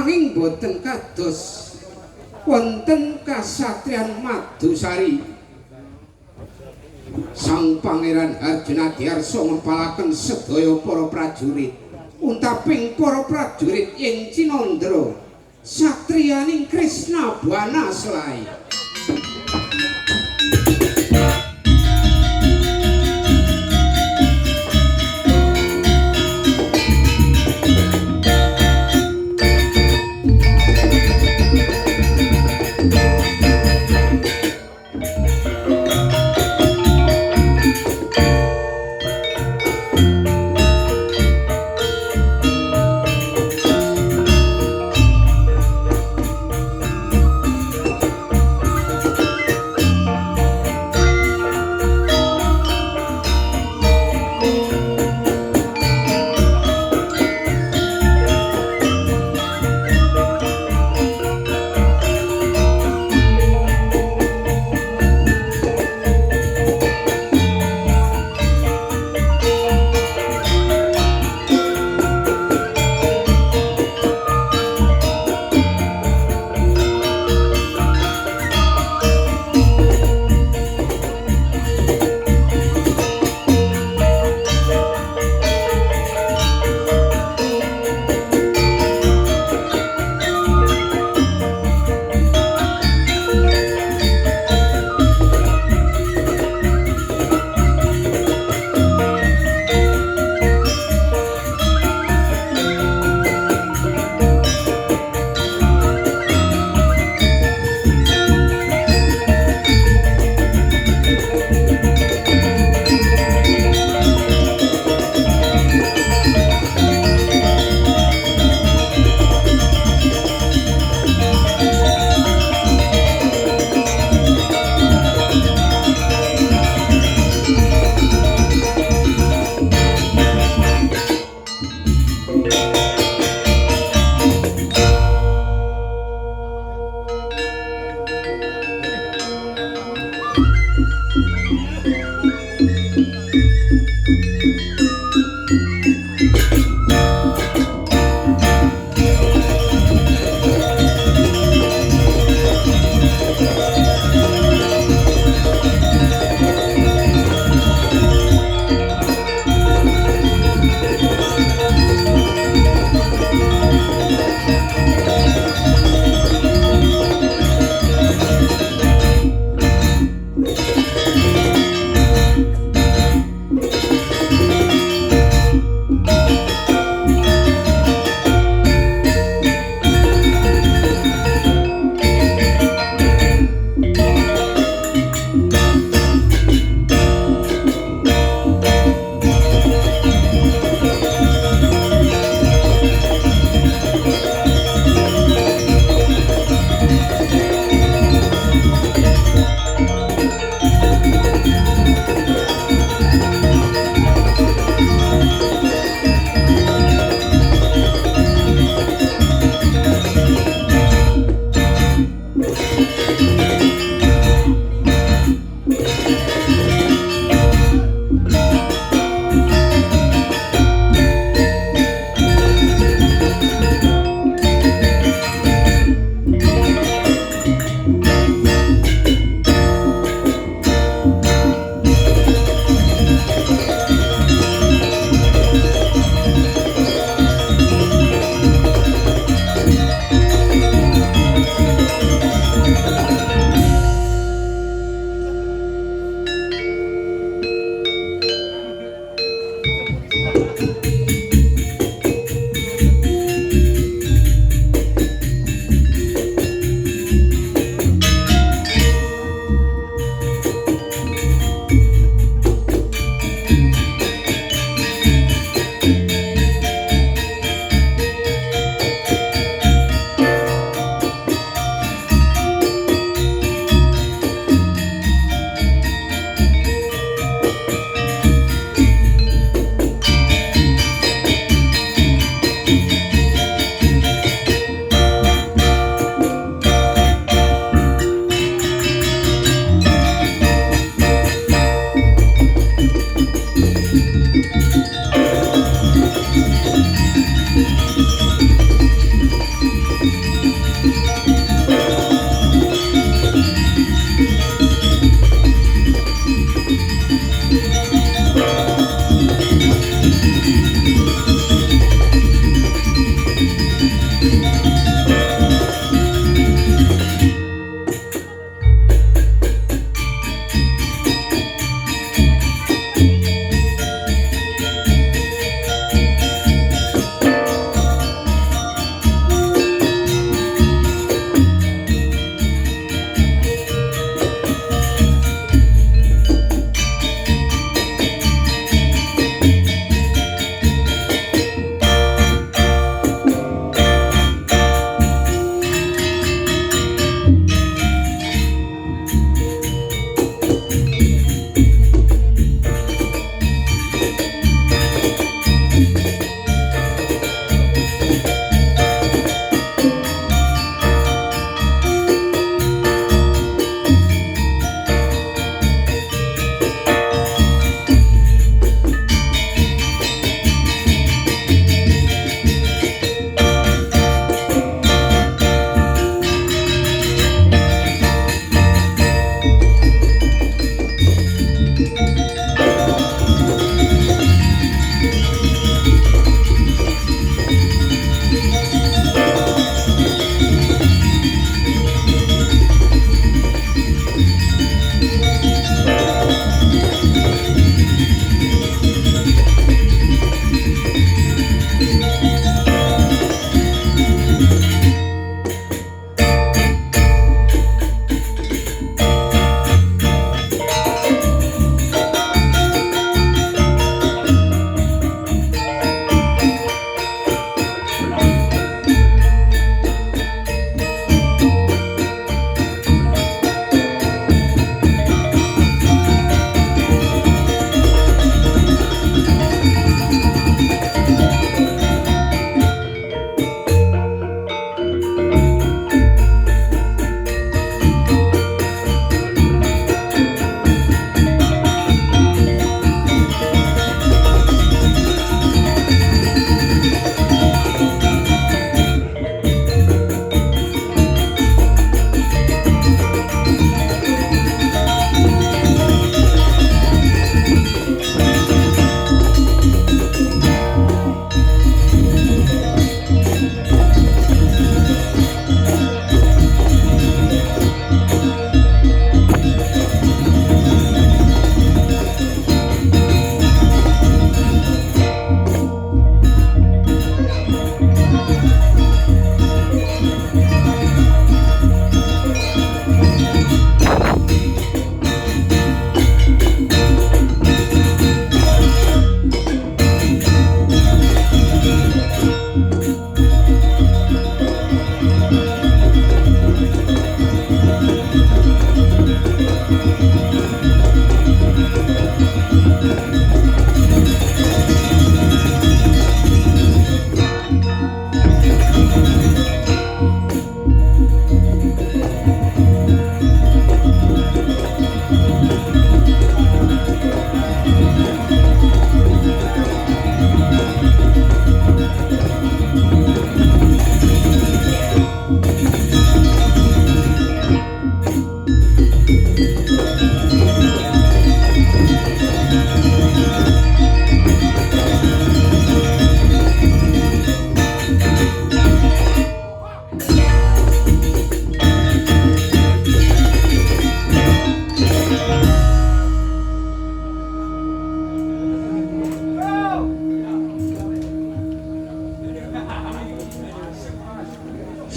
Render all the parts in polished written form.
nanging boten kados wonten kasatriyan Madusari. Sang Pangeran Arjuna Diyarsa ngempalaken sedaya para prajurit. Untaping para prajurit ing Cinandra satriyaning Krishna Bwana Selai.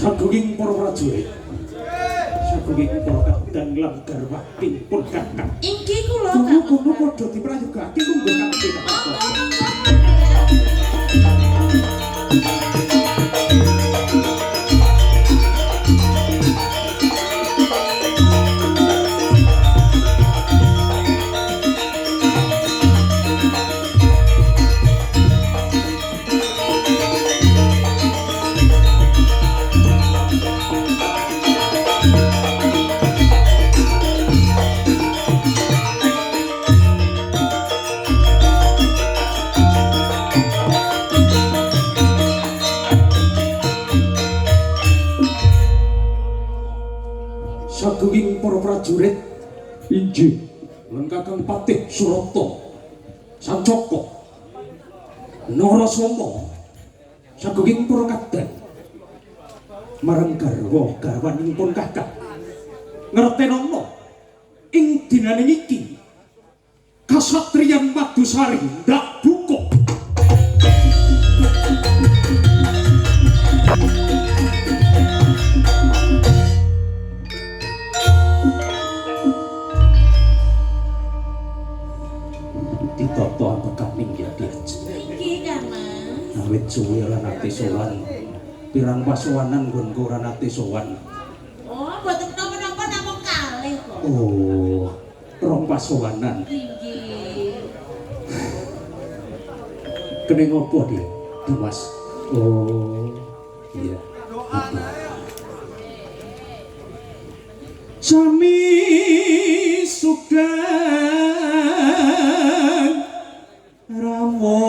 Sagunging para prajurit, sagunging para kadang lan garwaking pun kakang. Inggih kula Kulo padha diprayogake kanggo kanthi sagunging para prajurit inggih lan Kakang Patih Surata Sancaka Narasoma sagunging para kadang marang garwa garwanipun Kakang ngertenana ing dinaning iki kasatriyan Madusari ndak buka ditata apekaning ya Diaj. Inggih kan Mas. Awit suwi lan ati sowan. Pirang pasowanan nggonku ora nate sowan. Oh, mboten napa-napa namung kalih kok. Oh, rong pasowanan. Inggih. Kene ngopo Dik? Dimas. Oh, iya. Sami Sugeng Ramo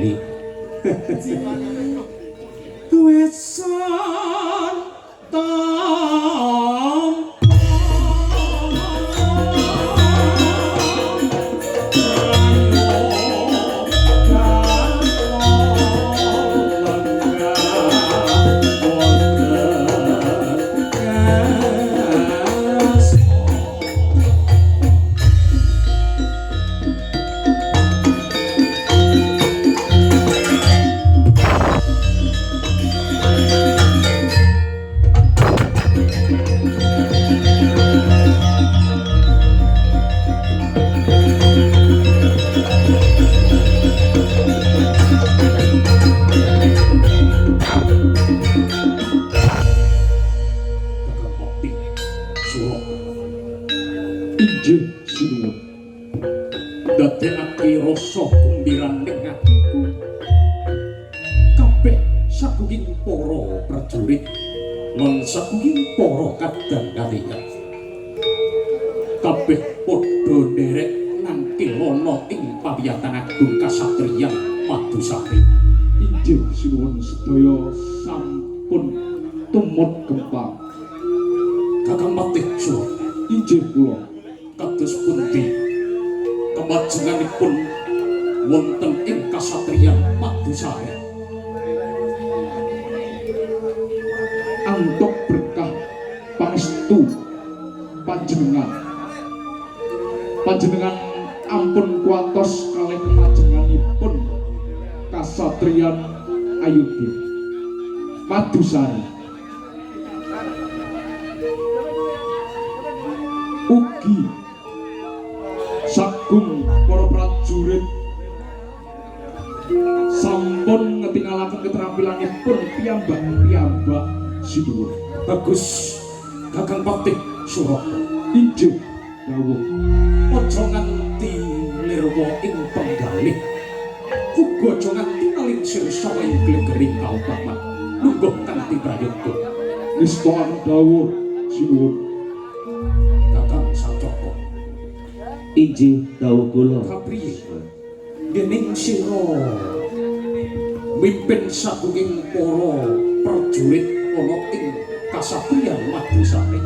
Geni. Wesan tam Injih sinuwun. Dadekake rasa kumbiran ning atiku. Kabeh sakuging para prajurit lan sakuging para kadang-kadang. Kabeh padha nderek nangkilana ing pawiyatan agung kasatriyan Madusari. Injih sinuwun sedaya sampun tumut gempang. Kakang Patih Suwa. Injih kula. Kados pundi kemajenganipun wonten ing kasatriyan Madusari. Antuk berkah pangestu panjenengan. Panjenengan ampun kuatos kalih kemajenganipun kasatriyan Ayubi Madusari. Ugi sagung para prajurit sampun ngetingalaken keterampilanipun piyambak-piyambak sinuwun. Bagus Kakang Patih Suraka. Injih dawuh. Aja nganti lirwa ing penggalih. Uga aja nganti nalingsir sawayung glegering kaupaman. Lungguh kanthi prayoga. Nistakaken dawuh sinuwun. Kakang Sacaka. Injih dawuh kula. Kapriye dening sira mimpin sakunging para prajurit ana ing kasatriyan Madusari.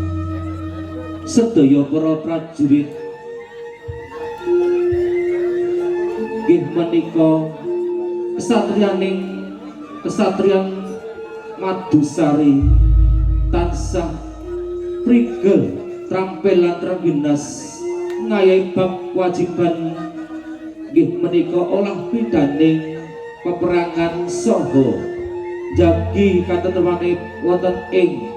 Sedaya para prajurit nggih menika kesatriyan Madusari tansah prigel trampil lan trengginas ngayahi bab kewajiban nggih menika olah pidaning peperangan saha jagi katentremane wonten ing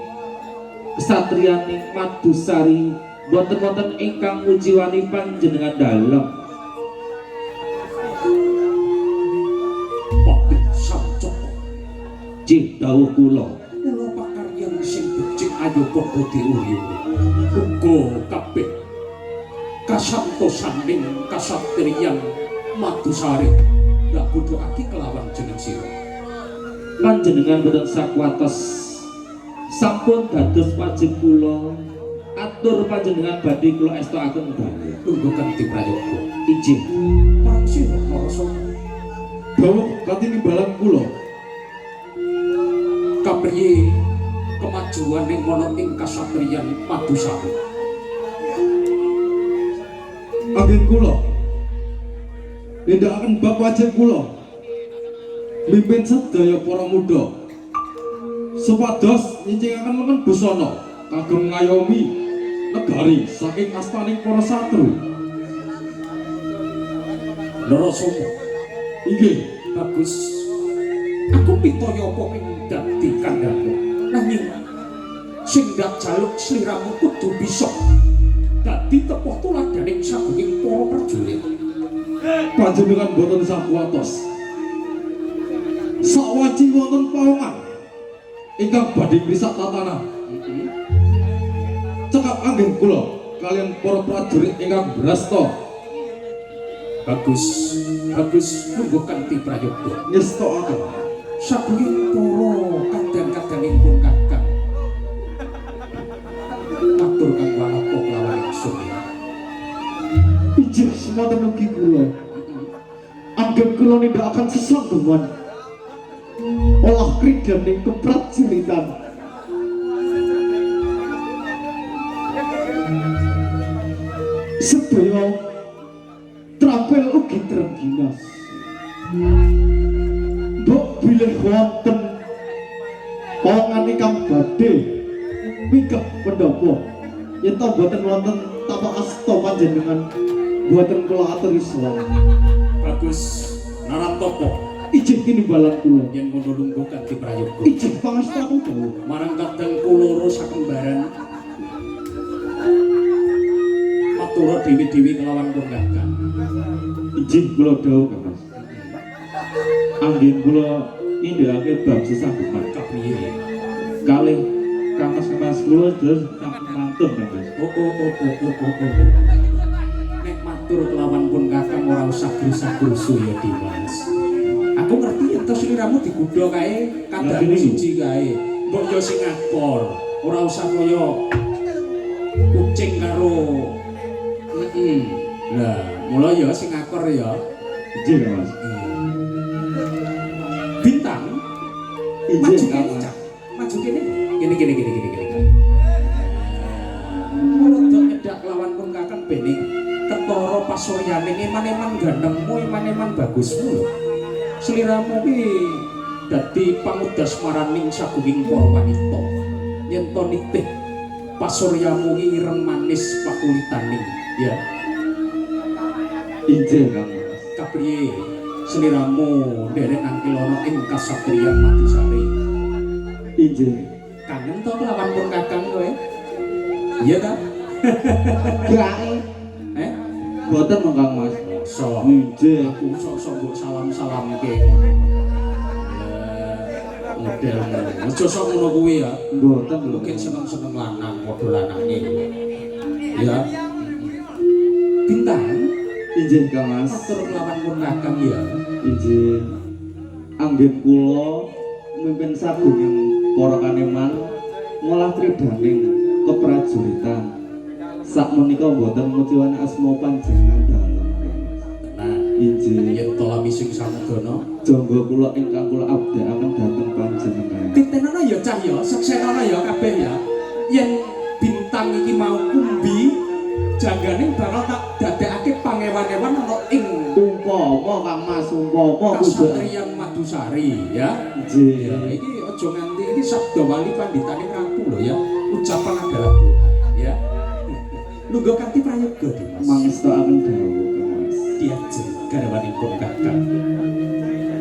kesatriyan Madusari boten wonten ingkang mujiwani panjenengan dalem. Patih Sacaka. Jih dawuh kula. Kula pakaryan sing becik ayo padha diuyuhi. Uga kabeh kasantosaning kasatriyan Madusari ndak butuhake kelawan jeneng sira. Panjenengan boten sakuatos sampun dados wajib kula atur panjenengan badhe kula estakaken dawuh. Tunggu kanthi prayoga. Injih. Parang sira marasa Dawuh kanthi nimbalan kula. kapriye kemajuan ing ana ing kasatriyan Madusari. Anggen kula nindakaken bab wajib kula mimpin sedaya para muda supados nyincingaken lengan busana kagem ngayomi negari saking astaning para satru. Narasoma. Inggih Bagus. Aku pitaya apa ing dadi kandhamu. Nanging sing dak jaluk sliramu kudu bisa dadi tepuh tuladaning sabenging para prajurit. panjenengan boten sakuatos sawaji wonten pawongan ingkang badhe ngrisak tatanan. Cekap anggen kula kalian para prajurit ingkang brasta Bagus. Nunggu kanthi prayoga. ngestakaken Sabenging para kadang-kadangipun kakang. Matur kang wanapa kelawan ingsun. injih semanten ugi kula Anggen kula nindakaken sesambungan olah kridaning keprajuritan. Sedaya trampil ugi terengginas. Mbok bilih wonten pangan ingkang badhe mingkep pendhapa yen ta boten wonten tapak asta panjenengan boten kula aturi salam. Bagus Naratopo Ijih kinimbalan kula yen ngono lungguh kanthi prayoga. ijih pangastaku dawuh Marang kadang kuloro sakembaran matura dewi-dewi kelawan pun kakang. Ijin kula dawuh Mas. Anggen kula nindakake bab sesambungan Kapriye? kalih kamas-kamas kula terus mantun Mas. Nek matur kelawan pun kakang ora usah grusa-grusu ya Dimas. Aku ngerti yen to sliramu digudha kae kadang siji kae. Mbok yo sing ngakor, ora usah kaya kucing karo Lah, mula ya sing ngakor ya. Ijin Mas. Bintang ijih maju Kang kene, Mas. Cak. Maju kene. Gini. Rada nyedak lawan pun kakang bening ketara pasuryaning eman-eman gantengmu, eman-eman bagusmu lho. Sliramu ki dadi pangudas maraning sagunging para wanita. Yen to nitih pasuryamu ki ireng manis pakulitaning, ya. Ijin Kang Mas. Kapriye sliramu nderek angkilana ing kasatriyan Madisari. Ijin. Kangen to kelawan pun kakang kowe? Iya ta? Gae Boten Kang Mas. So, Ijin. aku sok-sok mbok salam-salamke. Modelmu. Aja sok ngono kuwi ya. Boten lho. Mungkin seneng-seneng lanang padha lanange. Ya. Bintang Ijin Kang Mas. matur kelawan pun kakang ya. Ijin. Anggen kula mimpin sagunging para kaneman ngolah kridaning keprajuritan. Sakmenika boten muciwane asma panjenengan dalem. Nah, Ijin. yen to lami sing samudana, Jangga kula ingkang kula abdekaken dhateng panjenengan. titenono ya cah ya, seksenono ya kabeh ya. Yen bintang iki mau kumbi, janggane bakal tak dadekake pangewan-ewan ana ing umpama Kang Mas umpama kudu Kasatriyan Madusari ya. Ijin. Ya, iki aja nganti iki sabda wali panditane Prabu lho ya. Ucapan adalah doa ya. Lungguh kanthi prayoga Dimas. Mangestakaken dawuh Kang Mas. Diajeng garwanipun kakang.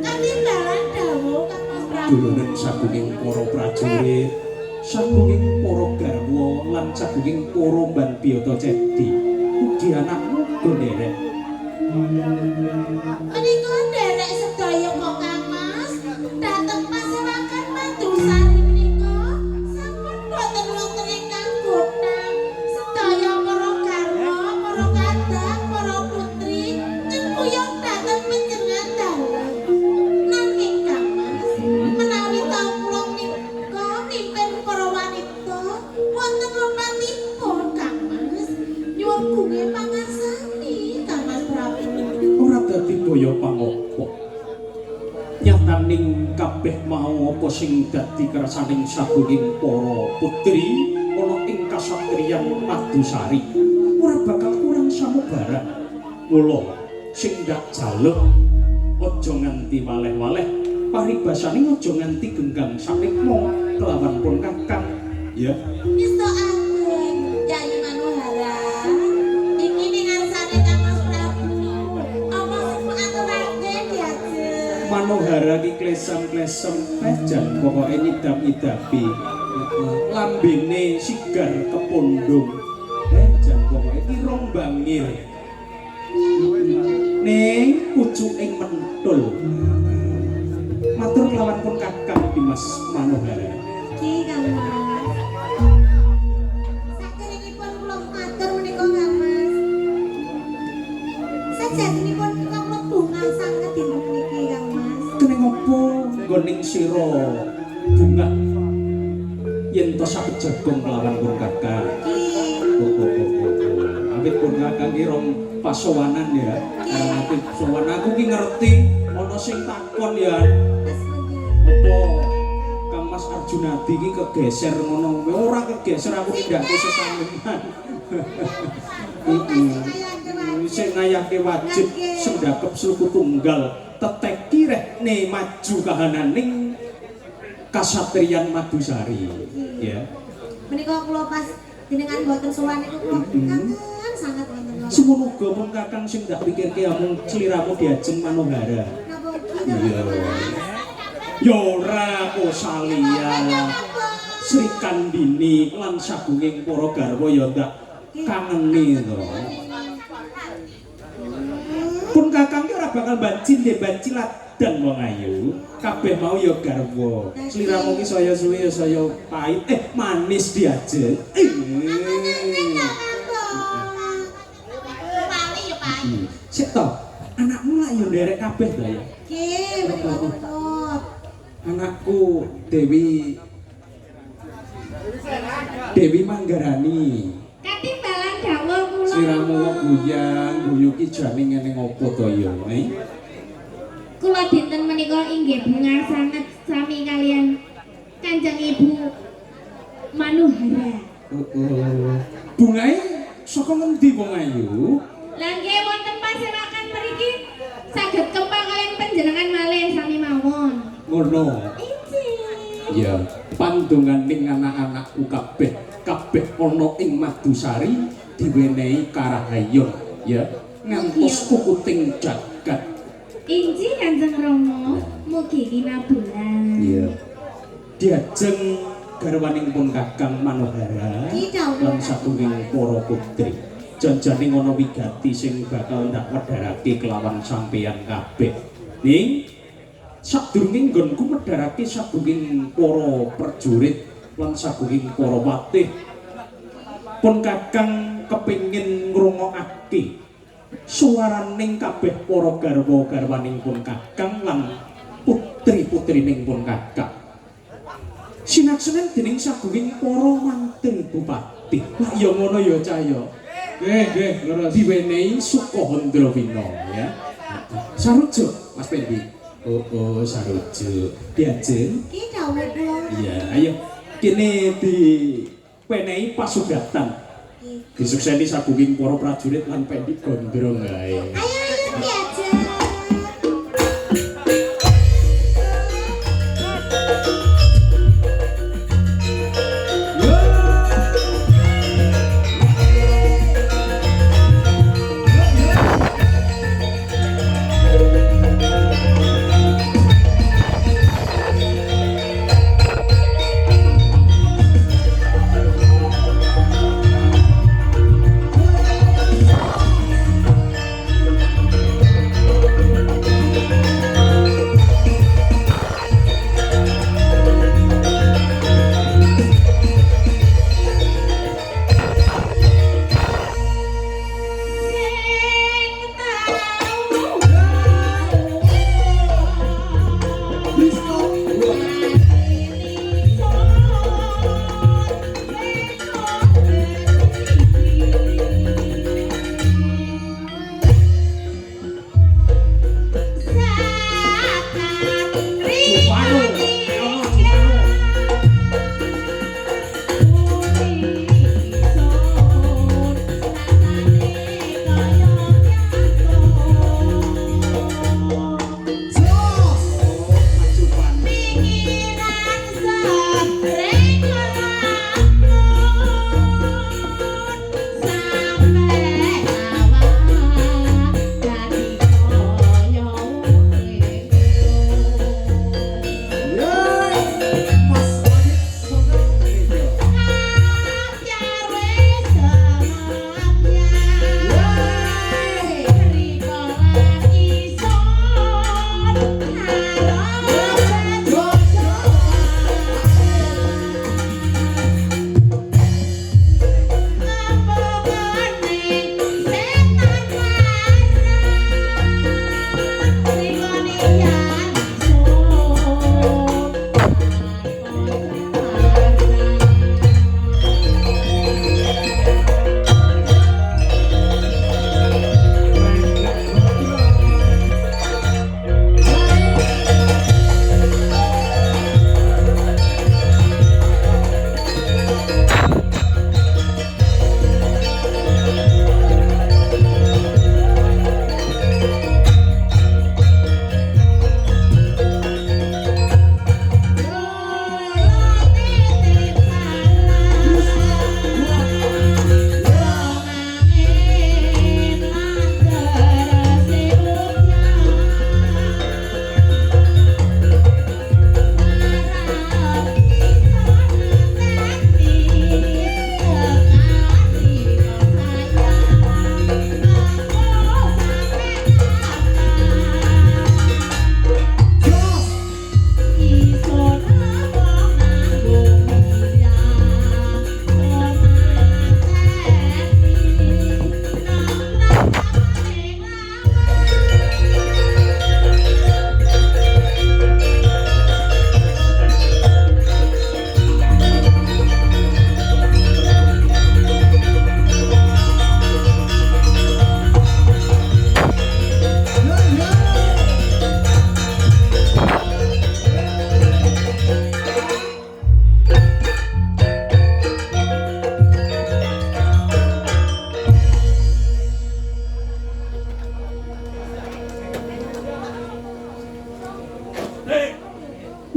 Katimbalan dawuh Kang Mas Prabu. Duluren sagunging para prajurit, sagunging para garwa lan sagunging para mban biyata cedhi. Ugi anakmu go nderek. Menika nderek sedaya kok Kang Mas. Dateng masyarakat Madusari menika sampun boten wonten ingkang godhang. Sedaya para garwa, para kadang, para putri nyengkuyung dateng panjenengan dawuh. Nanging Kang Mas, menawi taun kula menika mimpin para wanita wonten lumanipun Kang Mas. Nyuwun gunge pangarsani Kang Mas Prabu. Ora dadi daya pangapa. Nyataning kabeh mau apa sing dadi kersaning sagunging para putri ana ing kasatriyan Madusari ora bakal kurang samubarang. Mula sing ndak jaluk aja nganti waleh-waleh, paribasane aja nganti genggang sanikma kelawan pun kakang ya. Isto Agung, Yayi Manohara. Iki ningarsane Kang Mas Prabu. Apa sing aturake diajeng? Manohara ki klesem-klesem jan pokoke nyidap-nyidapi. Lambene sigar kepondong. Jan pokoke irung bangir. Ning pucuking mentul. Matur kelawan pun kakang Dimas Manohara. Iki Kang Mas. Saderengipun kula matur menika Kang Mas. Sajenipun kula mlebu sanget dinten niki Kang Mas. Kening apa nggoning sira bunga yen to saged jagung kelawan pun kakang. Iki Awit pamit pun kakang ki rong pasowanan ya. Nanti sowan aku ki ngerti ana sing takon ya. Apa Kang Mas Arjunadi ki kegeser ngono. Ora kegeser aku tindakke sesamungan. Sing ngayahke wajib sendakep sluku tunggal teteki rehne maju kahananing kasatriyan Madusari ya. Menika kula pas jenengan boten sowan niku kula kangen sangat wonten. Semono uga pun kakang sing ndak pikirke amung sliramu diajeng Manohara. Napa iki? Iya. Ya ora kok salia. Sri Kandini lan sagunging para garwa ya ndak kangeni to. Pun kakang ki ora bakal bancin nggih banciladan wong ayu. Kabeh mau ya garwa. Sliramu ki saya suwe ya saya pahit manis diajeng. Wali ya, Pak. Sik to, anakmu lak yo nderek kabeh ta ya. Nggih, betul. Anakku Dewi Manggarani. Katimbalan dawuh kula. Sliramu kok guyang, guyu ki jane ngene ngopo to ya, Kula dinten menika inggih bunga sanget sami kalian Kanjeng Ibu Manohara. Bungae saka ngendi wong ayu? Lah nggih wonten paserakan mriki saged kempal kalian panjenengan malih sami mawon. Ngono. Injih. Ya, pandonganing anak-anakku kabeh ana ing Madusari diwenehi karahayon ya ngantos kukuting jagat. Injih Kanjeng Rama, mugi kinabulan. Iya. Diajeng garwaning pun Kakang Manohara lan satunggiling para putri. Janjane ana wigati sing bakal ndak wedharake kelawan sampeyan kabeh. Ning sadurunge nggonku medharake sadurunging para prajurit lan sadurunging para watih pun Kakang kepingin ngrungokake suaraning kabeh para garwa-garwaning pun Kakang lan putri-putrining pun Kakang sinaksenan dening sadurunging para mantri bupati. Lah ya ngono ya Cahya. Nggih, leres diwenehi Sukohandra Wina ya. Sarujuk Mas Pendi. Oh, sarujuk. Diajeng. Ki dawuh kula. Iya, ayo kene dipenehi pasugatan. Disukseni sagunging para prajurit lan Pendi Gondrong ae. Ayo diajeng.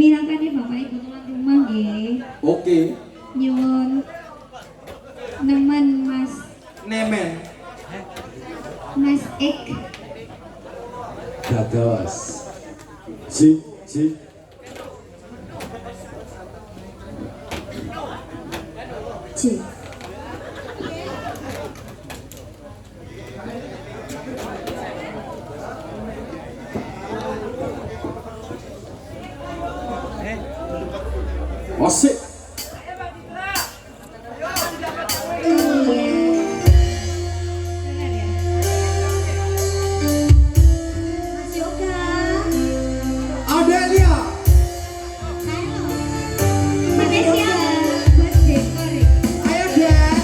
Minangkane Bapak Ibu tuan rumah nggih. Oke. Nyuwun nemen Mas Nemen. Mas Ik. Dados. Jik. J. Asik. Mas Yoga. Adelia. Halo. Malaysia buat dekor. Ayo dek.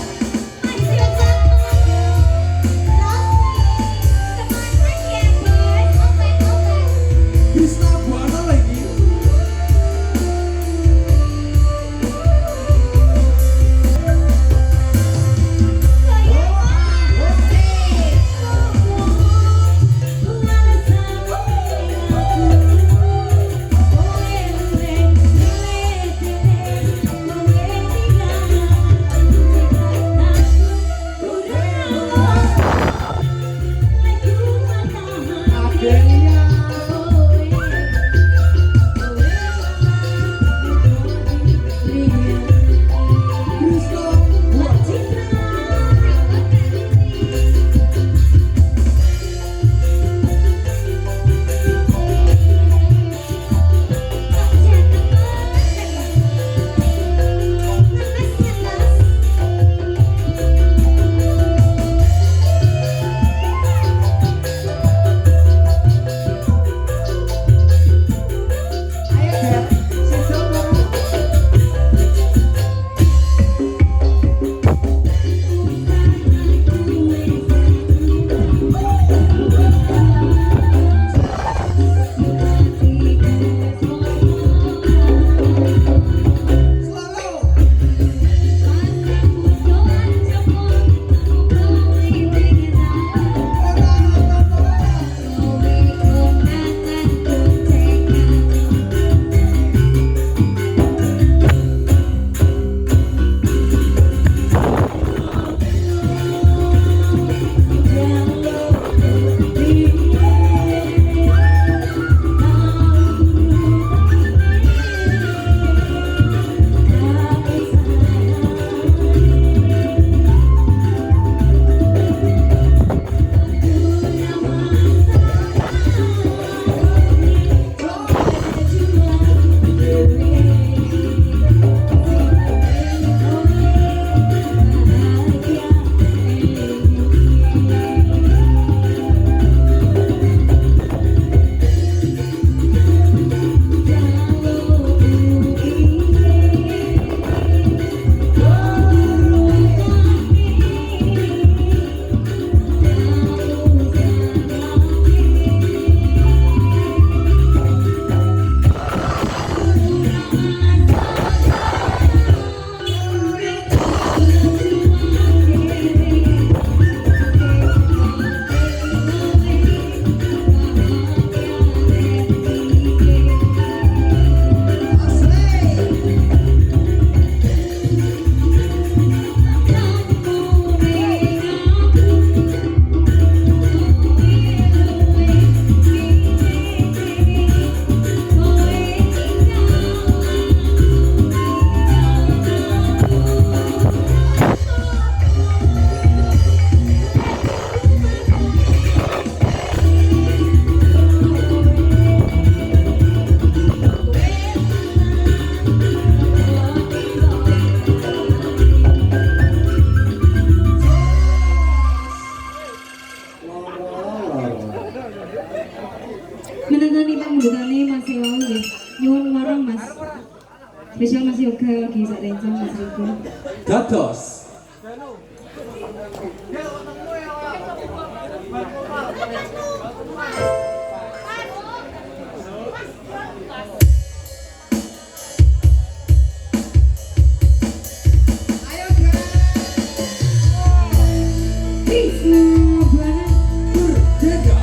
Mas Yoga. Rosmi. Semangat ya, Bos. Oke. Krisna Buana lagi. Menangani pamundutane Mas Ewa nggih. Nyuwun marang Mas. Spesial Mas Yoga lagi sak rencang Mas Riko. Dados. Krisna Buana. Merdeka.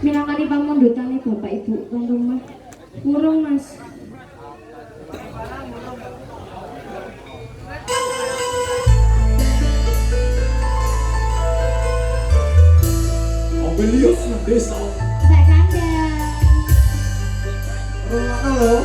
Minangkani pamundhutane Bapak Ibu tuan rumah. Urung Mas. Ambelios nang desa. Mbak Kandang. Rumah lo.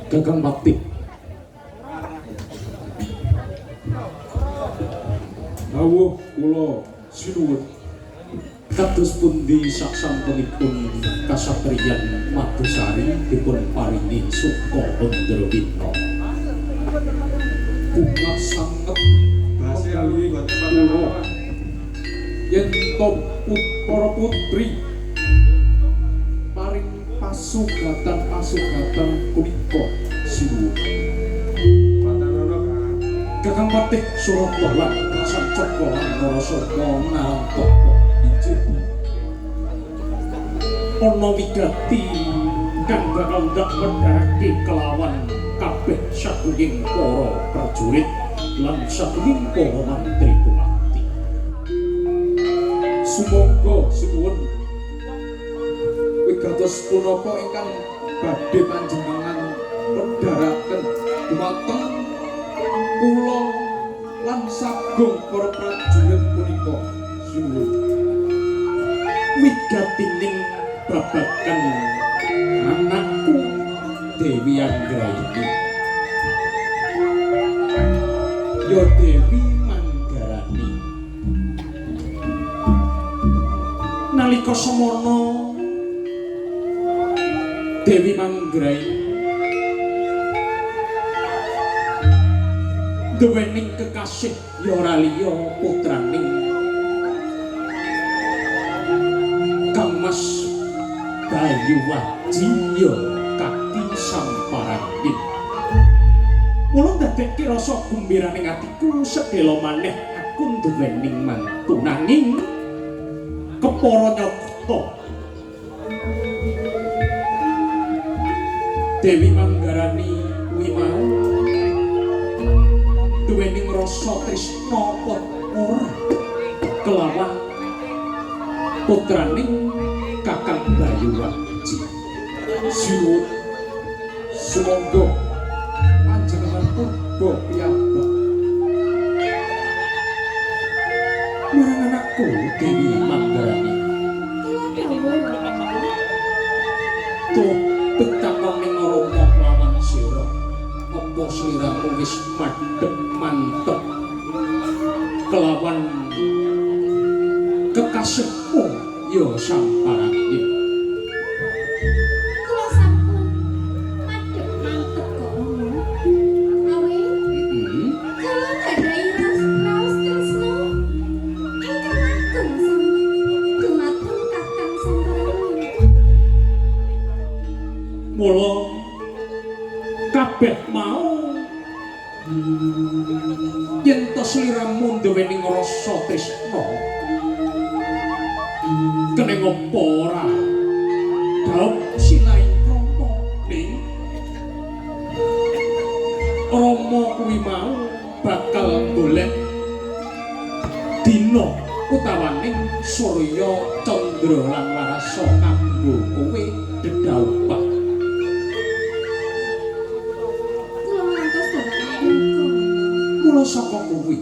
Kakang Bakti. Dawuh kula sinuwun. Kados pundi saksampunipun kasatriyan Madusari dipun paringi suka Andrawina. Bunga sanget menggali kula yen to para putri paring pasugatan punika sinuwun. Kakang Patih Surata lan Sancaka lan Narasoma ngantos injih ana wigati kang bakal ndak medharake kelawan kabeh sakuling para prajurit lan sakuling para mantri bupati. Sumangga sinuwun wigatos punapa ingkang badhe panjenengan medharaken dumateng kula lan sagung para prajurit punika sinuwun. Wigatining babagan anakku Dewi Anggraini ya Dewi Manggarani. Nalika semana Dewi Manggraini duwening kekasih ya ora liya putraning Kangmas Bayuwaji ya Kati Samparangin. Mula ndadekke rasa gumbiraning atiku sedhela maneh aku duwening mantu nanging kepara nyata Dewi Manggarani kuwi mau duwening rasa tresna ora kelawan putraning Kakang Bayuwaji. Sinuwun sumangga panjenengan purba piyambak marang anakku Dewi Manggarani. Tuh pitakoning Rama lawan sira apa sliramu wis madhep mantep kelawan kekasihmu ya Samparangin. Kula sampun madhep mantep kok ngono. Awit kula gadhahi raos tresna ingkang ageng dumateng Kakang Samparangin. Mula kabeh mau yen to sliramu duwening rasa tresna keneng apa ora dhaup sinaing Rama ning Rama kuwi mau bakal golek dina utawaning Surya Candra lan Warasa kanggo kowe dedhaupan. Kula ngantos dalaran Mula saka kuwi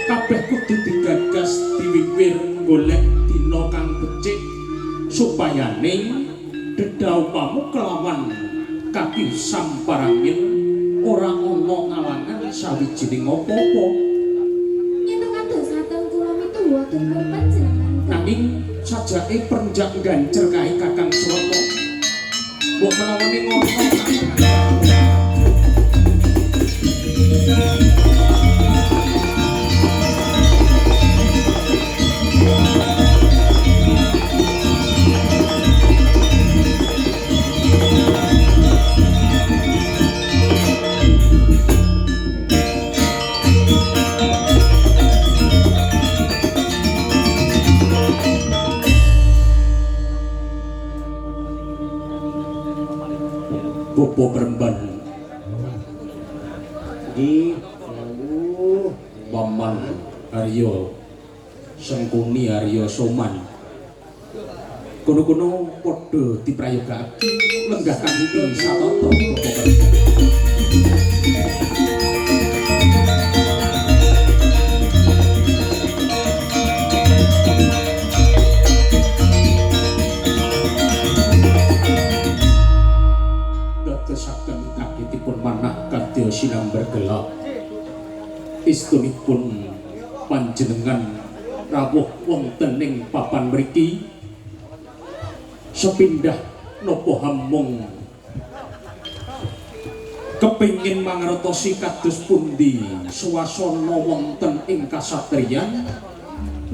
kabeh kudu digagas diwiwir golek dina kang becik supayane dedhaupamu kelawan Kaki Samparangin ora ana ngalangan sawijining apa-apa. yen kadosaken kula mituwuhaken panjenengan. Nanging sajake prenjak gancer kae Kakang Surata mbok menawane ngono Bopo Peremban Di Paman Arya Sengkuni Arya Soman kono-kono padha diprayogake lenggah kanthi satata Bopo Peremban. sinambar gelap istunipun panjenengan rawuh wonten ing papan mriki sepindah napa hamung kepingin mangertosi kados pundi swasana wonten ing kasatriyan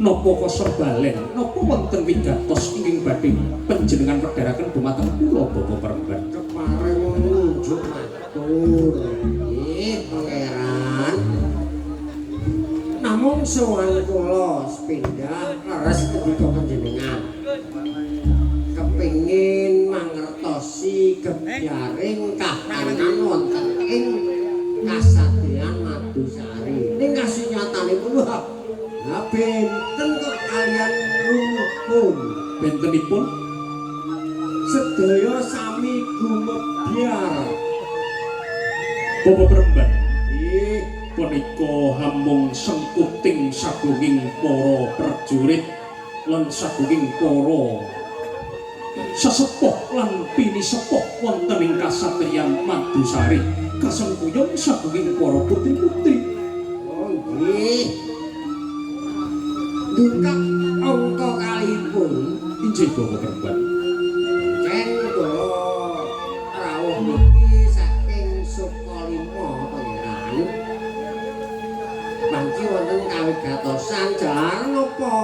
napa kasebalen napa wonten wigatos ingkang badhe panjenengan wedharaken dumateng kula Bapak Peremban Kepareng nunjuk matur. Pangeran. Namung sowan kula sepindah leres kedika panjenengan. Kepingin mangertosi gebyaring kahanan wonten ing kasatriyan Madusari. Ning kasunyatanipun benten kok kalian rumpun. bentenipun Sedaya sami gumebyar. Bapak Peremban Nggih, punika hamung sengkuting sagunging para prajurit lan sagunging para sesepuh lan pinisepuh wonten ing kasatriyan Madusari kasengkuyung sagunging para putri-putri. oh nggih. Dukak angka kalipun Injih Bapak Peremban. ken kula rawuh niki saking Sukalima Pangeran. Bangki wonten kawigatosan jalar napa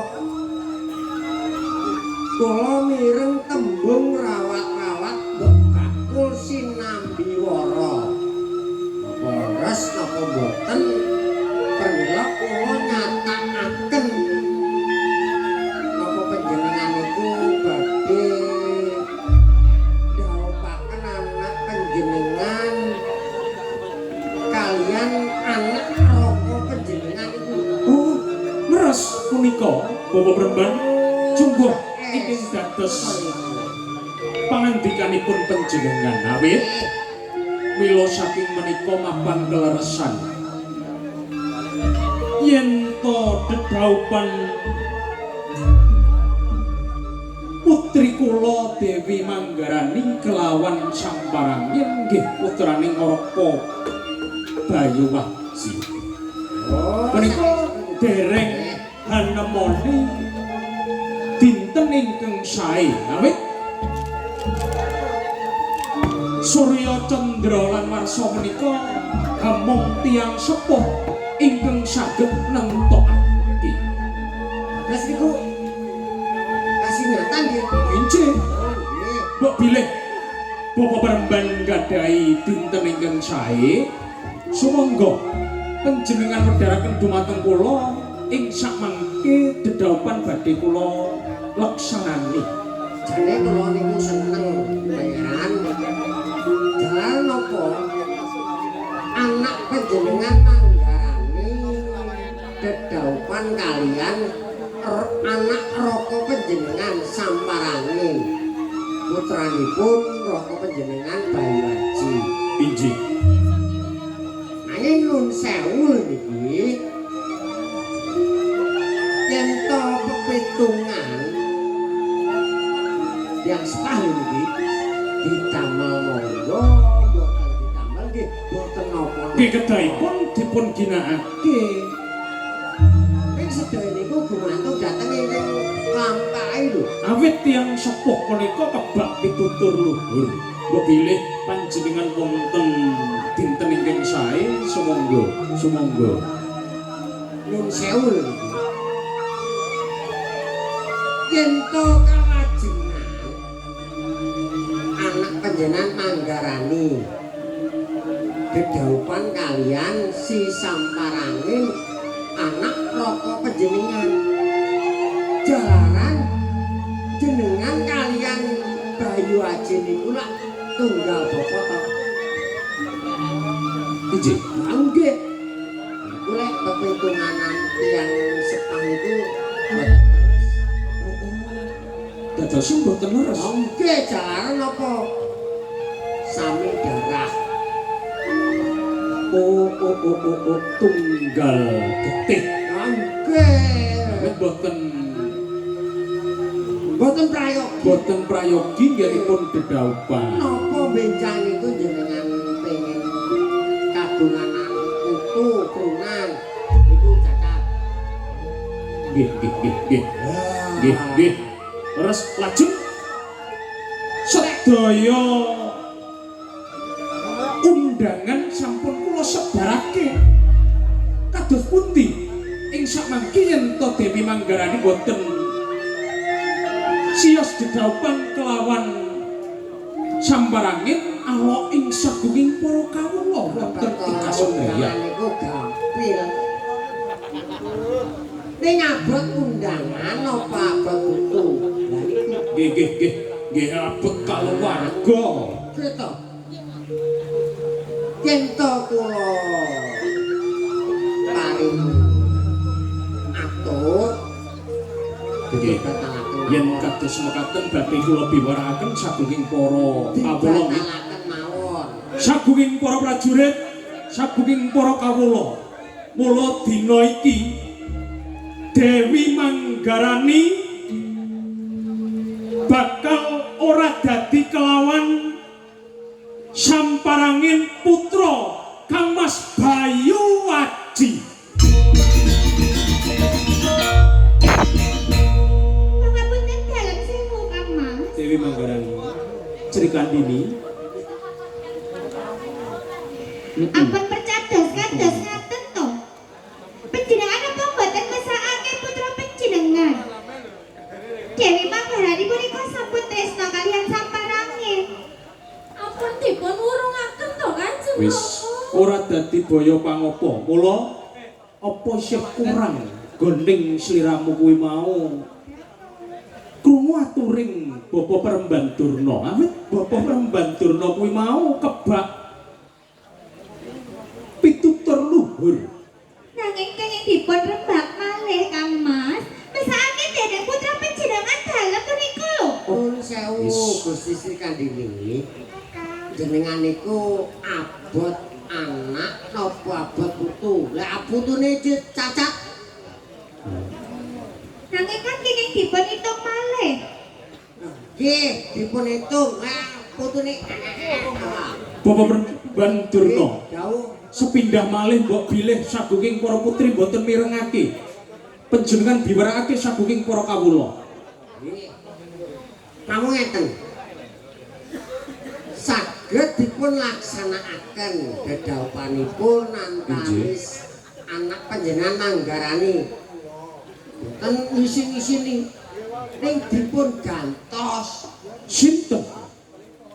kula mireng tembung rawat-rawat bekakul sinambiwara. Leres napa boten pernila kula nyatakaken napa panjenengan niku badhe dhaupaken anak panjenengan kalian anak raka panjenengan iku. Oh, leres punika Bapak Peremban jumbuh ingkang dados pangandikanipun panjenengan awit mila saking menika mapan keleresan yen to dedaupan putri kula Dewi Manggarani kelawan Samparang inggih putraning Orko Bayuwaji menika dereng hanemoni dinten ingkang sae awit Surya Candra lan Warsa menika hamung tiyang sepuh ingkang saged nentokake. Mas niku kasingatan nggih. Injih, Oh nggih. mbok bilih Bapak Peremban gadahi dinten ingkang sae, sumangga panjenengan wedharaken dumateng kula ing sakmangke dedaupan badhe kula laksanani. Jane kula niku seneng Pangeran. Jalan napa anak panjenengan Manggarani dedaupan kalian anak raka panjenengan Samparangin putranipun raka panjenengan Bayuwaji. Injih. Nanging nun sewu niki yen to pepitungan yang sepahun niki didamel monggo boten didamel nggih boten napa. Nggih kedahipun dipun ginakake. Ing sedaya niku gumantung dhateng ingkang lampahe lho. Awit tiyang sepuh punika kebak pitutur luhur. Mbok bilih panjenengan wonten dinten ingkang sae sumangga. Nun sewu lho niki. Yen to kawajengan anak panjenengan Manggarani dedaupan kalian si Samparangin anak raka panjenengan jalaran jenengan kalian Bayuwaji niku lak tunggal bapa to. Injih. Nggih. Niku lek pepitunganan tiyang sepah niku Dados mboten leres. nggih jalaran apa sami darah. Oh, tunggal getih. Nggih. Awit boten Boten prayogi nggihipun dedaupan. napa benjang itu jenengan pengen kagungan Nggih, nggih, nggih, nggih. Nggih, nggih. Terus lajeng sedaya undangan sampun kula sebarake. Kados pundi ing samangke yen to Dewi Manggarani boten sios dedaupan kelawan sambarangin ala ing sagunging para kawula wonten ing Kasundaya. Niku gampil. Ning abot undangan apa abot putu? Lah niku Nggih, nggih, nggih. Nggih abot kaluwarga. Gitu. Yen to kula paring atur Nggih. Yen kados mekaten badhe kula biwarahaken sagunging para kawula dibatalaken mawon. sagunging para prajurit sagunging para kawula mula dina iki Dewi Manggarani bakal ora dadi kelawan samparangin putra Kang Mas Bayu Aji. Pangapunten dalam sewu Kang Mas. Dewi Manggarani Srikandini Ampun percados kados ngaten to. Panjenengan apa mboten mesakake putra panjenengan? Dewi Manggarani punika sampun tresna kaliyan samparangin. Ampun dipun wurungaken to Kanjeng wis ora dadi baya pangapa mula apa sih kurang gondeng sliramu kuwi mau krungu aturing Bapa Peremban Durna awit Bapa Peremban Durna kuwi mau kebak pitutur luhur nanging kenging dipun rembak malih Kang Mas. Mesakake dene putra panjenengan dalem punika lho. Pun sewu Gusti Sri Kandini. Jenengan niku abot anak napa abot putu? Lah putune cacat. Nanging kan kenging dipun itung malih. Nggih, dipun hitung. Lah putune Bapa Peremban Durna jauh. sepindah malih mbok bilih sagunging para putri boten mirengake panjenengan biwarakake sagunging para kawula. Kamu ngeten. Saged dipun laksanakaken dedaupanipun antawis anak panjenengan Manggarani. Boten isin-isini ning dipun gantos. Sinten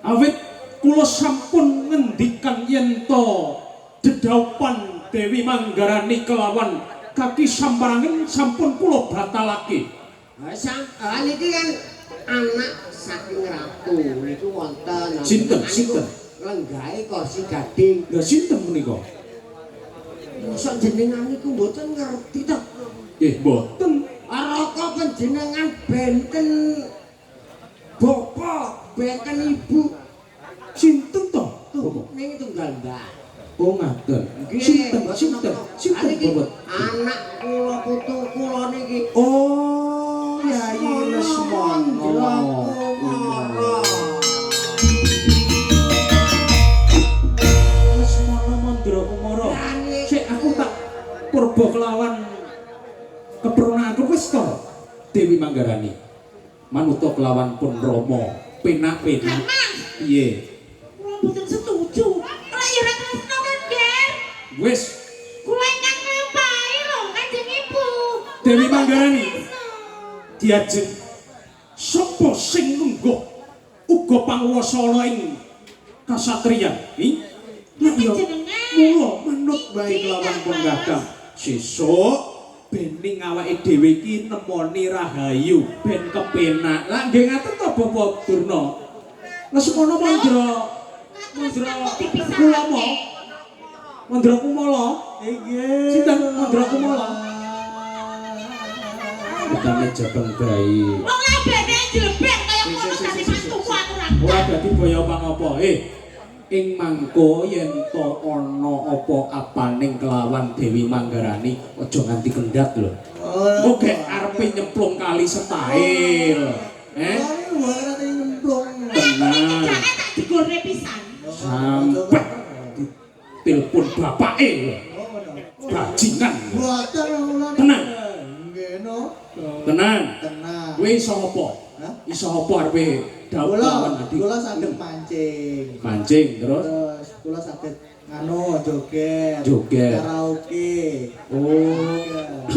awit kula sampun ngendikan yen to dedaupan Dewi Manggarani kelawan kaki samparangin sampun kula batalake. Niki kan anak saking ratu niku wonten Sinten? Sinten? Lenggahe kursi gading. Lah sinten menika? Mosok jenengan niku mboten ngerti to. Mboten. Araka panjenengan benten bapak, benten ibu. Sinten to? Ning tunggal mbak. Oh ngaten. Sinten? Sinten? Sinten bobot? Anak kula putu kula niki. Oh, Yayi Lesmana. Lesmana Mandra Kumara. Sik aku tak purba kelawan keperunanku wis to Dewi Manggarani. Manuta kelawan pun Rama, penak-penak. Piye? Kula mboten setuju. Ora ya ora tresno kan, Ger. Wis Kula ingkang nglampahi lho Kanjeng Ibu. Dewi Manggarani diajeng sapa sing lungguh uga panguwasa ana ing kasatriyan iki lah ya mula manut bae kelawan penggagang sesuk bening awake dhewe iki nemoni rahayu ben kepenak lah nggih ngaten to Bapak Durna Lesmana Mandra kula mo Mandra Kumala nggih sinten Mandra Kumala Betane jabang bayi. Wong labene jlebet kaya ngono dadi mantuku aku ra. Ora dadi baya pangapa. Ing mangko yen to ana apa-apaning kelawan Dewi Manggarani aja nganti kendhat lho. Oke arepe nyemplung kali setail. Ora nyemplung. Tenang. Jane tak digore pisan. Sampai telepon bapake lho. Bajingan. Boten Tenang. nggih no. Tenan. Tenang. Kowe iso apa? Hah? Iso apa arepe dawuh lawan Kula adik? kula saged mancing. Mancing terus. Terus kula saged joget. Joget. Karaoke. Oh.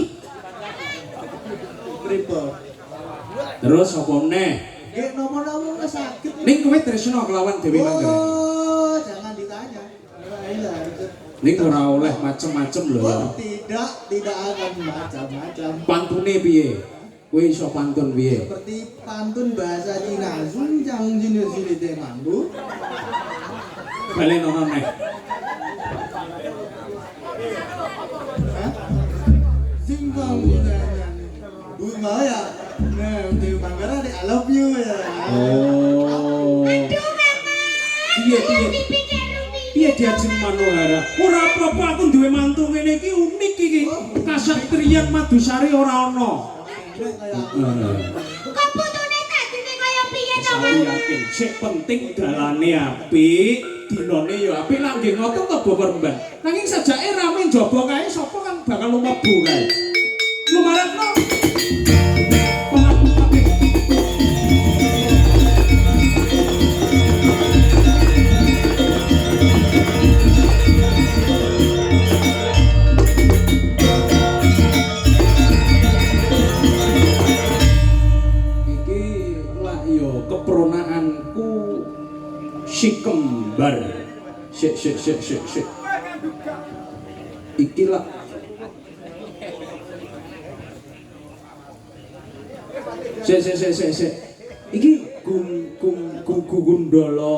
Pripun? Terus apa meneh? Nggih nomor-nomor kula saged. Ning kowe tresno kelawan Dewi Manggara. Oh, jangan ditanya. Ayolah, Ning ora oleh macem-macem lho ya. oh, tidak akan macam-macam. Pantune piye? Kowe iso pantun piye? Seperti pantun bahasa Cina, Sunjang Jini Jini de Mambu. Balen ono neh. Singkong bunga ya. Nah, untuk Manggara I love you ya. Oh. Piye piye? Piye diajeng Manohara? Ora apa-apa aku duwe mantu ngene iki unik iki. Kasatriyan Madusari ora ono. Kok putune dadine kaya piye to, Saya Mas? yakin sing penting dalane apik, dinane ya apik lak nggih ngoten to Bapak Remban. Nanging sajake rame njaba kae sapa kang bakal lumebu kae. Lumaratno. Pengaku kabeh. Iki lak yo keponakanku si kembar. Sik. Iki lak Sik. Iki Gundala.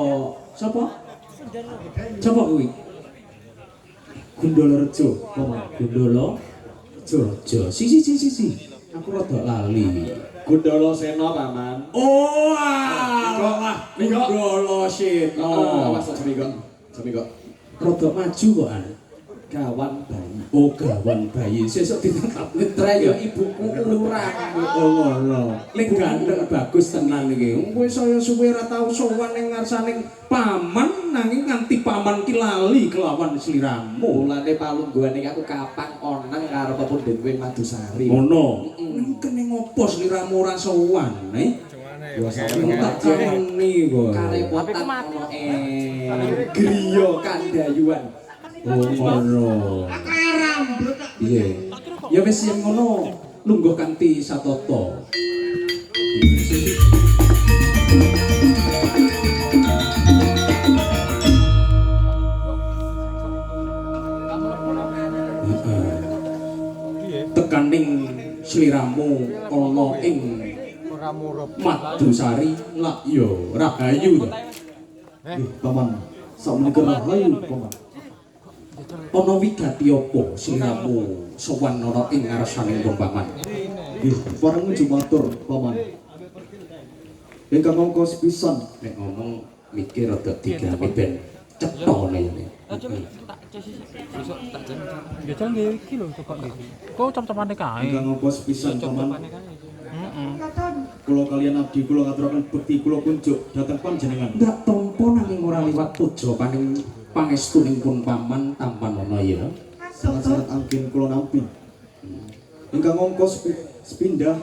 Sapa? Sapa kuwi? Gundala Rejo. Gundala Rejo. Si. Aku rada lali. Gundala Sena paman. Oh, alah. Gundala Sena. Awas seminggu. Rada maju kok an. Gawan bayi. Oh, gawan bayi. Sesuk ditangkap netra ya ibuku lurah. Oh, ngono. Ning ganteng bagus tenan iki. Kowe saya suwe ora tau sowan ning ngarsaning paman nanging nganti paman ki lali kelawan sliramu. Mulane palungguhan iki aku kapang onang karo Pepundhen Wing Madusari. Ngono. Ning kene ngopo sliramu ora sowan, Ya tak kaneni kok. karepotan ono griya kandhayuan. Oh, ngono. Iya. Ya wis yen ngono lungguh kanthi satata. Tekaning sliramu ana ing Madusari lak yo rahayu to. Paman, sakmenika rahayu paman. Ana wigati apa sliramu sowan ana ing ngarsaning paman? Nggih, pareng jumatur paman. Ingkang mongko sepisan Nek ngomong mikir rada digame ben cetone ngene. Jajal nggih iki lho coba nggih. Kok cem-cemane kae. ingkang mongko sepisan paman. Kula kalian abdi kula ngaturaken bekti kula kunjuk dhateng panjenengan. Ndak tampa nanging ora liwat puja paning pangestuning pun paman tampan ana ya. Sangat-sangat angkin kula nampi. Ingkang mongko sepindah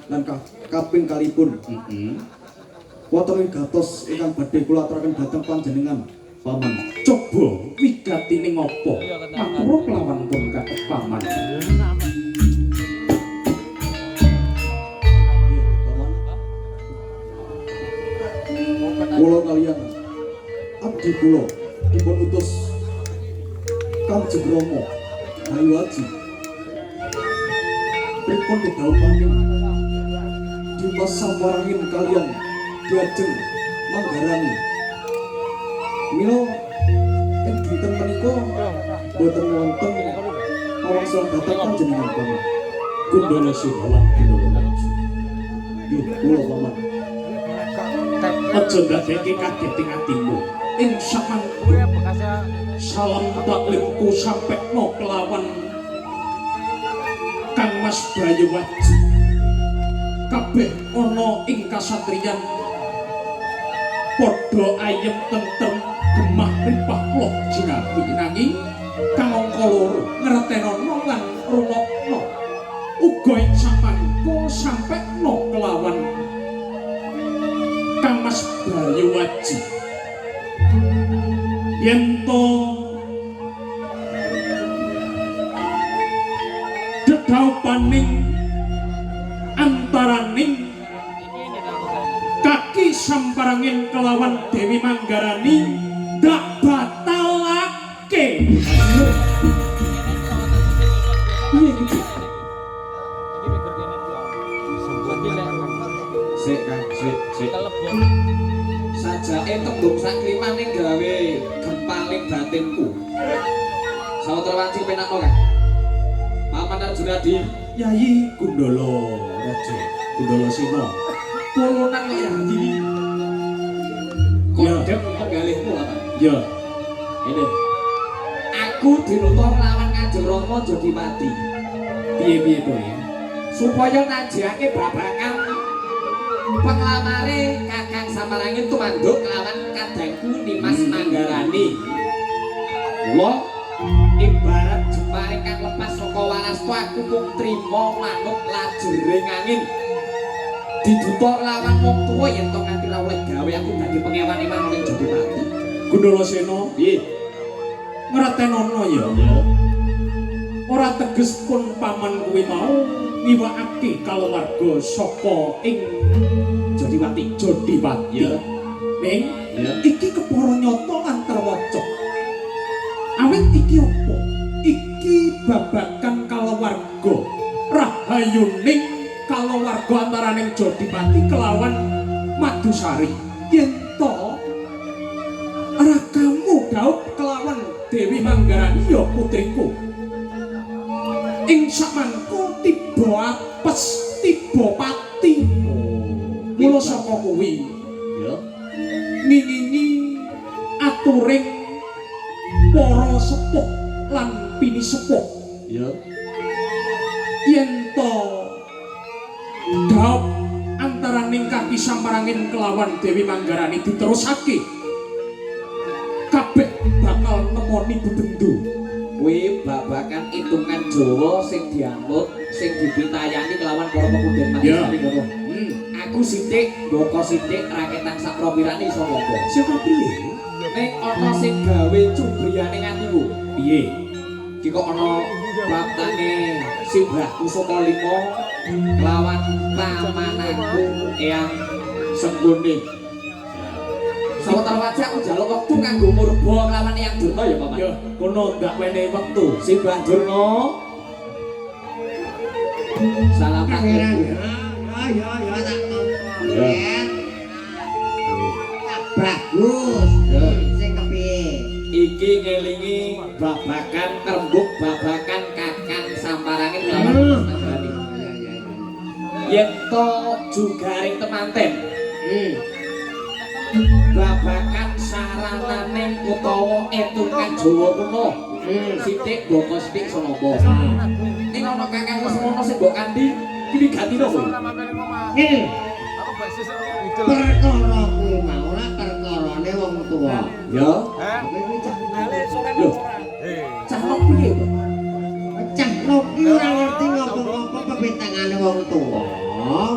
lan kaping kalipun. Wonten wigatos ingkang badhe kula aturaken dhateng panjenengan paman. Coba wigatine ngopo? Matur kelawan pun paman. Kula kalian abdi kula dipun utus Kanjeng Rama Ayu Haji pripun kedhawuhaning Dimas Sawarangin kalian Diajeng Manggarani mila ing dinten menika boten wonten awasal dhateng panjenengan paman. Gundala Sena lan Gundala Rejo. Nggih kula paman. Aja ndadekake kaget ing atimu. Ing samangku salam taklipku sampekno kelawan Kang Mas Bayu Waji. Kabeh ana ing kasatriyan padha ayem tentrem gemah ripah loh jinabi nanging kang angka loro ngertenono lan rungokno uga uga ing samangka sampekno kelawan Kang Mas Bayu Waji yen to dedaupaning antaraning kaki samparangin kelawan Dewi Manggarani dak batalake. Piye iki? Sik Kang, sik. Sajake tembung saklimane gawe gempaling batinku. Sawetara wancing penakno Kang. Paman Arjunadi, Yayi Gundala Raja, Gundala Sena. polonan kok Yayi. Kondhep penggalihmu apa? Ya, Ini. Aku dinuntut lawan Kanjeng Rama Jodiwati. piye-piye to ya? Supaya najake babakan penglamare Kakang Samarangin tumanduk kelawan kadangku Nimas Manggarani. Kula ibarat jempare kang lepas saka warastu aku mung trima manut lajering angin. Diduta lawan wong tuwa yen to nganti ra oleh gawe aku dadi pengewan iman ning Jodiwati. Gundala Sena, Nggih. ngratenono ya. Ora teges pun paman kuwi mau niwakake kalawarga saka ing Jodiwati. Jodiwati. Ning iki kepara nyata lan terwaca. Awit iki apa? Iki babakan kalawarga rahayuning kalawarga antaraning Jodiwati kelawan Madusari. Yen to rakamu Daud kelawan Dewi Manggarani ya putriku. Ing samangka tiba apes, tiba pati. Mula saka kuwi Ya. ngingingi aturing para sepuh lan pinisepuh Ya. yen to Daud antaraning kaki samparangin kelawan Dewi Manggarani diterusake kabeh bakal nemoni bebendu. Kuwi babakan itungan Jawa sing dianut, sing dipitayani kelawan para pemudhen Madisari ngono. Aku sithik, mboko sithik raketan saprawirane iso ngomong. Siapa piye? Ning ana sing gawe cubriyane atiku. Piye? Iki kok ana baptane Simbahku Sukalima lawan pamananku Eyang Senggone. Sawetara wae aku njaluk wektu kanggo murba lawan Eyang Durna ya, Paman. Ya, kono ndak wenehi wektu. Simbah Durna. Salam Pangeran. pangeran. Ya tak tompo. Ya. Bagus. Sing kepiye? Iki ngelingi babakan rembug babakan Kakang Samparangin lawan Manggarani. Yen to jugaring temanten. Babakan sarananing utawa etungan Jawa kuno. Sithik mboko sithik sonapa. Ning ana Kakang Lesmana sing mbok kandi iki ganti to kowe. Ngene. Perkara kuwi mau lah perkarane wong tuwa. Ya. Kowe cah Lho. Cah nok piye, Pak? cah nok iki ora ngerti ngopo-ngopo pepetangane wong tuwa.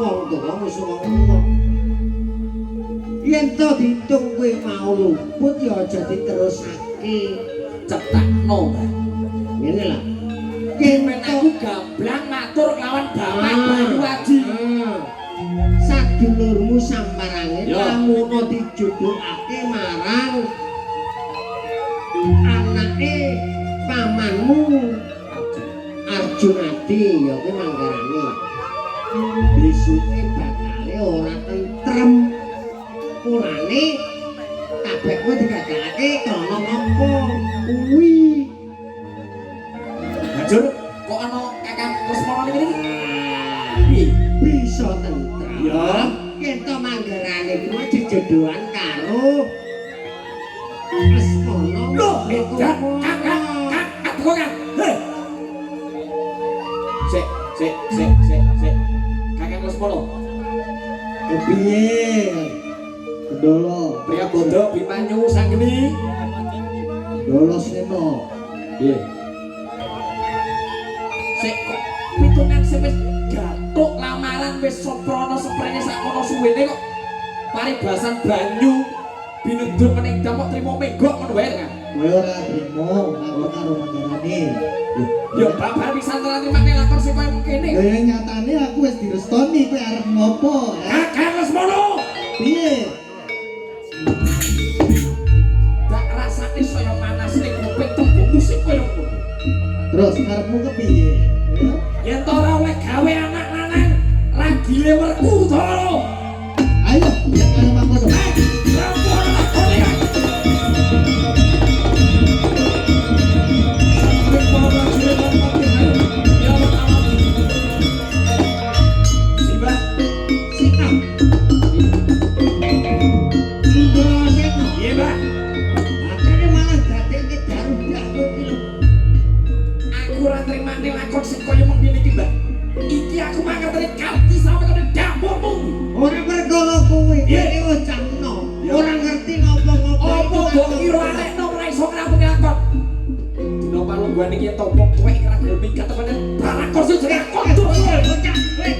Wong tuwa musuh wong tuwa. Yen to diitung kuwi mau luput ya aja diterusake. Cetakno, Pak. Ngene lah. Yen Men to aku gamblang matur lawan Bapak Bayu Waji. sadulurmu Samparangin Ya. lamun dijudukake marang anake pamanmu Arjunadi ya kuwi Manggarani. Besuke bakale ora tentrem. Mulane kabeh kuwi dikadake krana ngopo kuwi. Bajur, kok ana Kakang Lesmana ning iki? Bisa tentrem. Ya. Ento Manggarani kuwi jejedohan karo Lesmana. Loh, edan Kakang, kok kan? Heh. Sik. Kakang Lesmana. Kepiye? Gundala, Pria bodoh Bimanyu Sanggeni. Gundala Sena. Piye? Sik kok pitungan sing wis gathuk lamaran wis soprana seprene sakono suwene kok paribasan banyu binundung ning dam kok trimo menggok ngono wae kan. Kowe ora trimo aku karo mandarane. Ya babar pisan ora terima lakon sing koyo mengkene. Ya nyatane aku wis direstoni kowe arep ngopo? Kakek wis mono. Piye? Tak rasane saya panas ning kuping tembung musik koyo ngono. Terus karepmu kepiye? Ya? Yen to ora oleh gawe anak lanang, ra gile werku to. Ayo, yang karo mangkono. Rampung lakone. Sampai para prajurit lan pati ayo. Ya Allah. Siba. Sikap. Indra Seno. Iya, Mbak. Makanya malah dadekke darudak kok iki lho. Aku ora trimane lakon sing kaya mengkene iki, Mbak. Iki aku mangerteni kanthi sampe kene dapurmu. Ora perkara kowe, Iya. iki wis jam 6. Ora ngerti ngopo-ngopo. Apa mbok kira anekno ora iso ngrampungi lakon? Dina palungguhan iki topok tuwek kira gelem minggat temen barakon sing jenenge kondur. Bocah, weh,